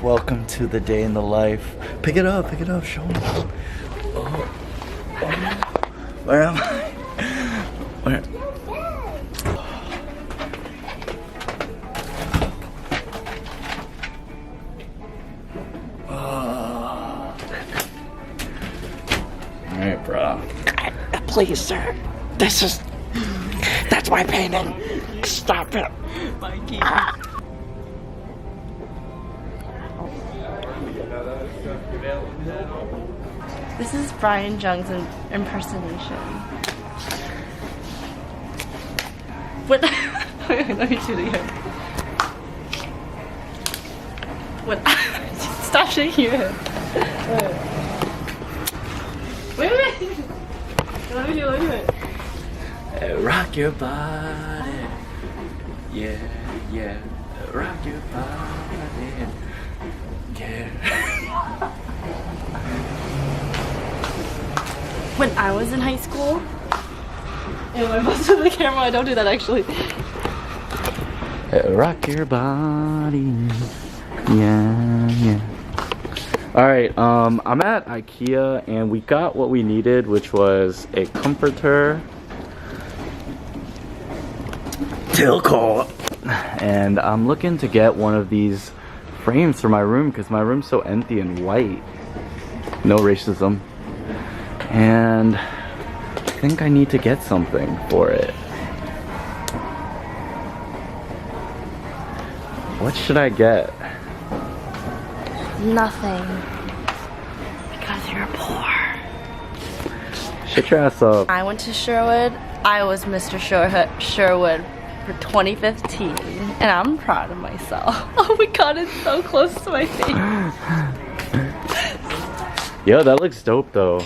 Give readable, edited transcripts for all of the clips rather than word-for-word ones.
Welcome to the day in the life. Pick it up, show me. Oh. Where am I? Where? Alright, bro. Please, sir. That's my painting. Stop it. Mikey. This is Brian Jung's impersonation. What? Wait, let me do it again. What? Stop shaking your head. Wait. Let me do it. Rock your body. Yeah. Rock your body. Yeah. When I was in high school, and I must have the camera. I don't do that actually. Rock your body. Yeah. Alright, I'm at IKEA and we got what we needed, which was a comforter, Tilco, and I'm looking to get one of these frames for my room because my room's so empty and white. No racism. And I think I need to get something for it. What should I get? Nothing. Because you're poor. Shut your ass up. I went to Sherwood. I was Mr. Sherwood for 2015. And I'm proud of myself. Oh my god, it's so close to my face. Yo, that looks dope though.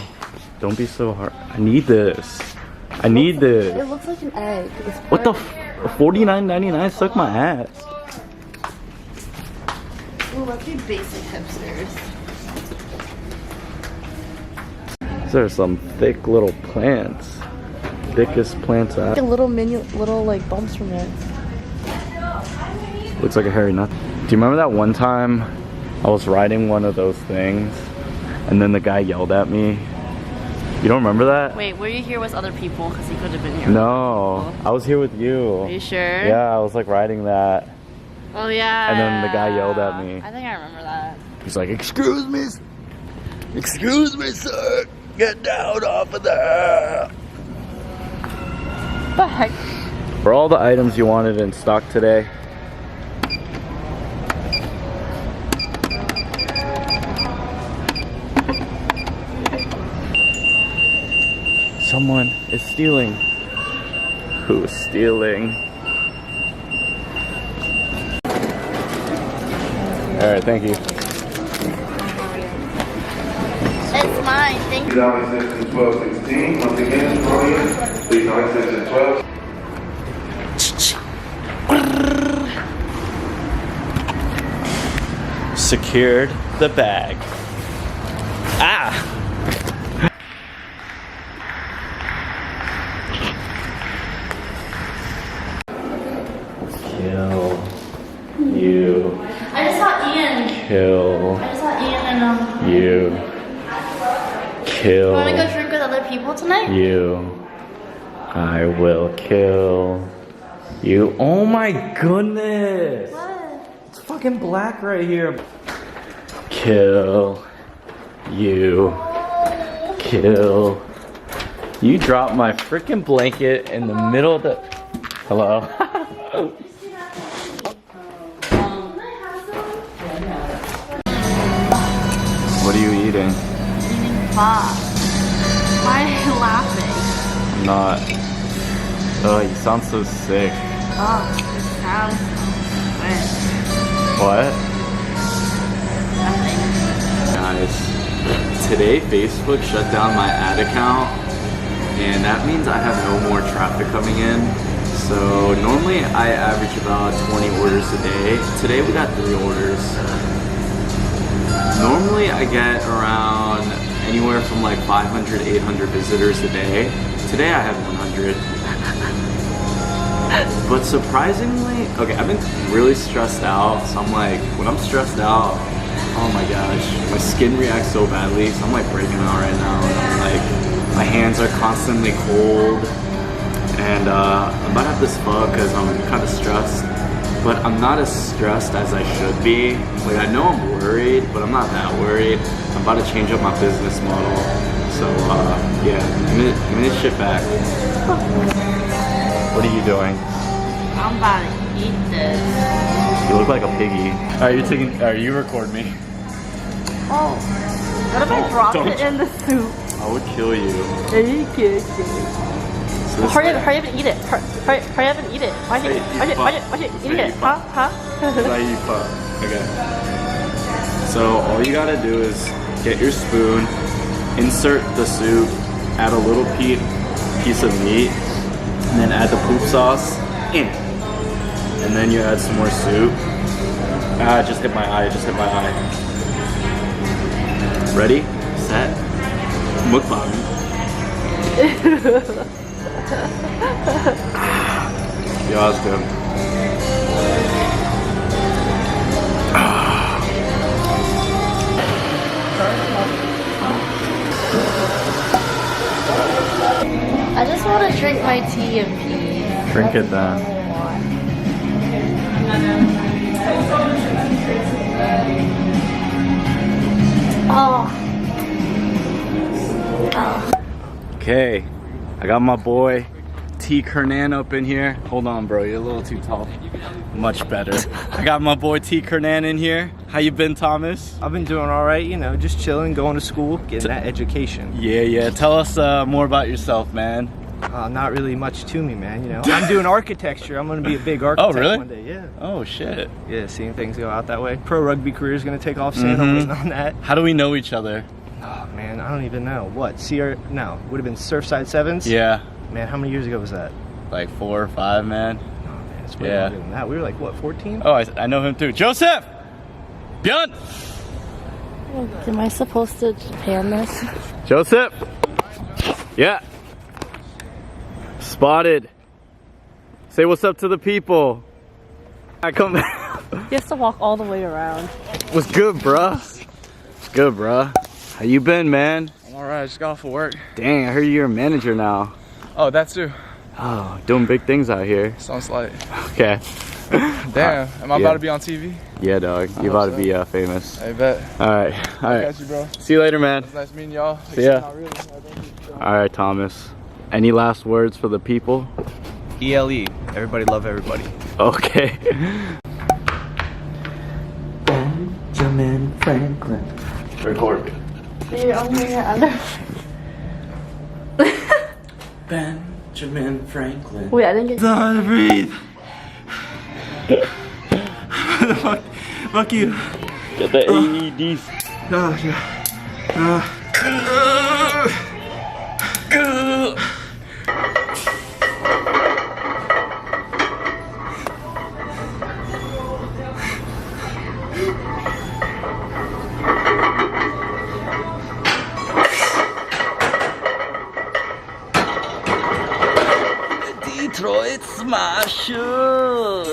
Don't be so hard. I need this. I need this. It looks like an egg. What the $49.99? Suck my ass. Ooh, let's be basic hipsters. These are some thick little plants. Thickest plants out. Like a little like bumps from it. Looks like a hairy nut. Do you remember that one time I was riding one of those things and then the guy yelled at me? You don't remember that? Wait, were you here with other people? Because he could have been here. No, I was here with you. Are you sure? Yeah, I was like riding that. Oh yeah. And then the guy yelled at me. I think I remember that. He's like, excuse me, sir. Get down off of there. What the heck? For all the items you wanted in stock today. Someone is stealing. Who's stealing? Alright, thank you. It's mine, thank you. Please have section 1216. Once again, please have section 12. Secured the bag. Ah! Kill you. I just saw Ian. Kill I just saw Ian and you. Kill You wanna go drink with other people tonight? you. I will kill you. Oh my goodness! What? It's fucking black right here. Kill you. Kill. You dropped my freaking blanket in the middle of the. Hello? What are you eating? Eating pop. Why are you laughing? I'm not. Oh, you sound so sick. Oh, it sounds so good. What? Nothing. Guys, today Facebook shut down my ad account, and that means I have no more traffic coming in. So normally I average about 20 orders a day. Today we got 3 orders. Normally I get around anywhere from like 500, 800 visitors a day. Today I have 100. But surprisingly, okay, I've been really stressed out. So I'm like, when I'm stressed out, Oh my gosh, my skin reacts so badly, so I'm like breaking out right now. And like, my hands are constantly cold, and I'm about to have this fuck because I'm kind of stressed. But I'm not as stressed as I should be. Like, I know I'm worried, but I'm not that worried. I'm about to change up my business model. So, yeah, give me this shit back. What are you doing? I'm about to eat this. You look like a piggy. Alright, you record me. Oh, what if I drop it in the soup? I would kill you. So hurry up and eat it. Hurry up and eat it. Watch it, eat it. Huh? Okay. So all you gotta do is get your spoon, insert the soup, add a little piece of meat, and then add the poop sauce in. And then you add some more soup. Ah, it just hit my eye, Ready, set, mukbang. Yeah, that's good. I just want to drink my tea in peace. Drink it then. Oh. Okay, I got my boy T. Kernan up in here. Hold on, bro, you're a little too tall. Much better. I got my boy T. Kernan in here. How you been, Thomas? I've been doing all right, you know, just chilling, going to school, getting that education. Yeah. Tell us more about yourself, man. Not really much to me, man, you know. I'm doing architecture. I'm going to be a big architect one day, yeah. Oh, shit. Yeah, seeing things go out that way. Pro rugby career is going to take off soon. I'm waiting on that. How do we know each other? Oh, man, I don't even know. What? No, would have been Surfside Sevens? Yeah. Man, how many years ago was that? Like 4 or 5, man. Oh, man, it's way longer than that. We were like, what, 14? Oh, I know him too. Joseph! Björn! Am I supposed to pan this? Joseph! Yeah. Spotted. Say what's up to the people. I come back. He has to walk all the way around. What's good, bruh? What's good, bruh? How you been, man? I'm alright, I just got off of work. Dang, I heard you're a manager now. Oh, that too. Oh, doing big things out here. Sounds like. Okay. Damn, am I about to be on TV? Yeah, dog. You're about to be famous. I bet. Alright. I got you, bro. See you later, man. It's nice meeting y'all. See ya. Not really. Alright, Thomas. Any last words for the people? ELE. Everybody love everybody. Okay. Benjamin Franklin. Record. You're only under. Benjamin Franklin. Wait, I didn't get. How to breathe. Fuck you. Get the AEDs. Detroit Smasher.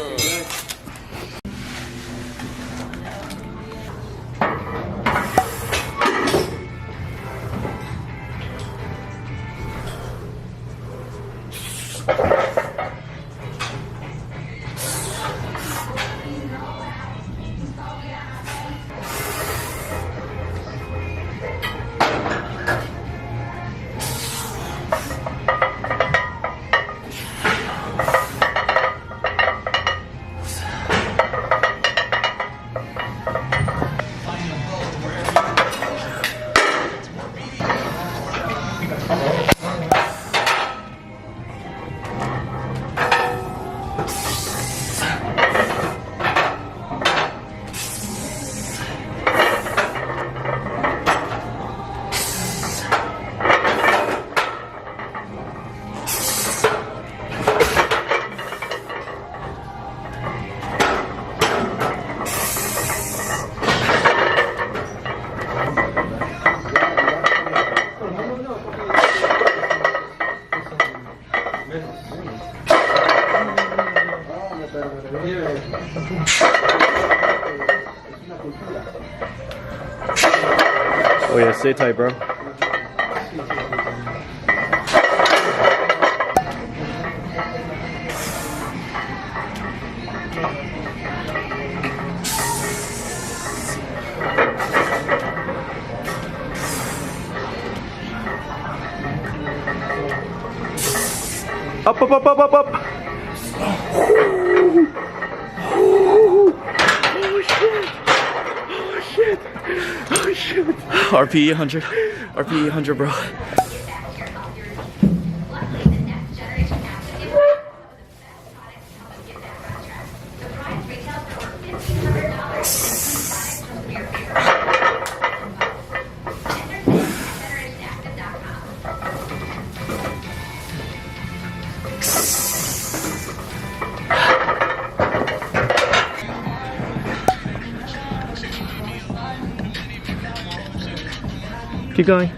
Oh yeah, stay tight, bro. Up, up, up, up, up, up. Oh shit. RPE 100. RPE 100, bro. Keep going.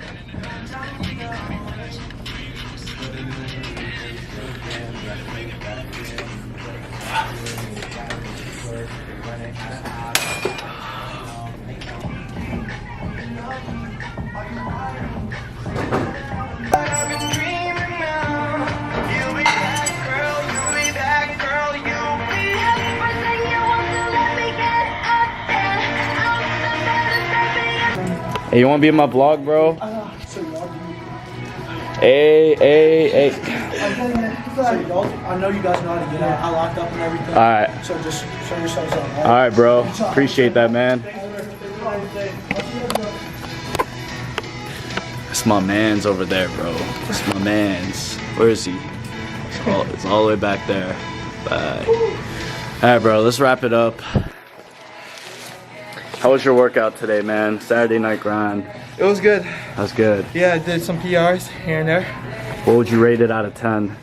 Hey, you wanna be in my vlog, bro? Hey. I know you guys know how to get out. I locked up and everything. Alright. So just show yourselves out. Alright, bro. Appreciate that, man. It's my man's over there, bro. It's my man's. Where is he? It's all the way back there. Bye. Alright, bro. Let's wrap it up. How was your workout today, man? Saturday night grind. It was good. That was good. Yeah, I did some PRs here and there. What would you rate it out of 10?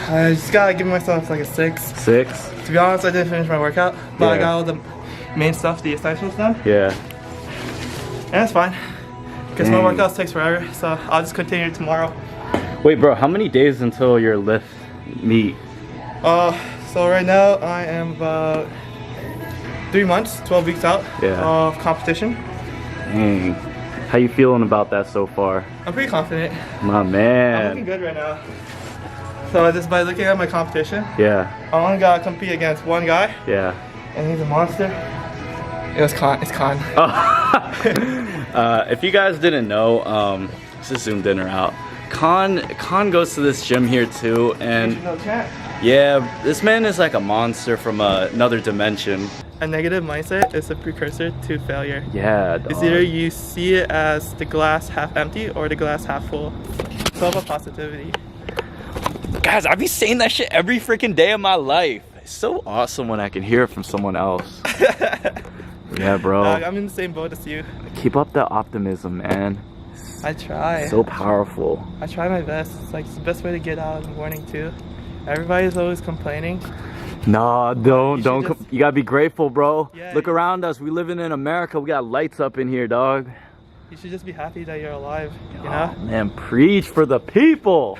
I just gotta give myself like a 6. 6? To be honest, I didn't finish my workout, but I Yeah. got all the main stuff, the essentials done. Yeah. And it's fine. Because my Dang. workouts takes forever, so I'll just continue tomorrow. Wait, bro, how many days until your lift meet? So right now I am about 3 months, 12 weeks out of competition. Dang. How you feeling about that so far? I'm pretty confident. My I'm looking man. good right now. So just by looking at my competition, Yeah, I only gotta compete against one guy, yeah. and he's a monster. It's Con. If you guys didn't know, let's just zoom dinner out. Con goes to this gym here too, and No chance. yeah, this man is like a monster from another dimension. A negative mindset is a precursor to failure. Yeah, It's dog. either you see it as the glass half empty or the glass half full. It's all about positivity. Guys, I be saying that shit every freaking day of my life. It's so awesome when I can hear it from someone else. Yeah, bro. I'm in the same boat as you. Keep up the optimism, man. I try. So powerful. I try my best. It's like it's the best way to get out in the morning too. Everybody's always complaining. Nah, don't. just- You gotta be grateful, bro. Yeah, Look around us. We living in America. We got lights up in here, dog. You should just be happy that you're alive, you Oh, know? man, preach for the people.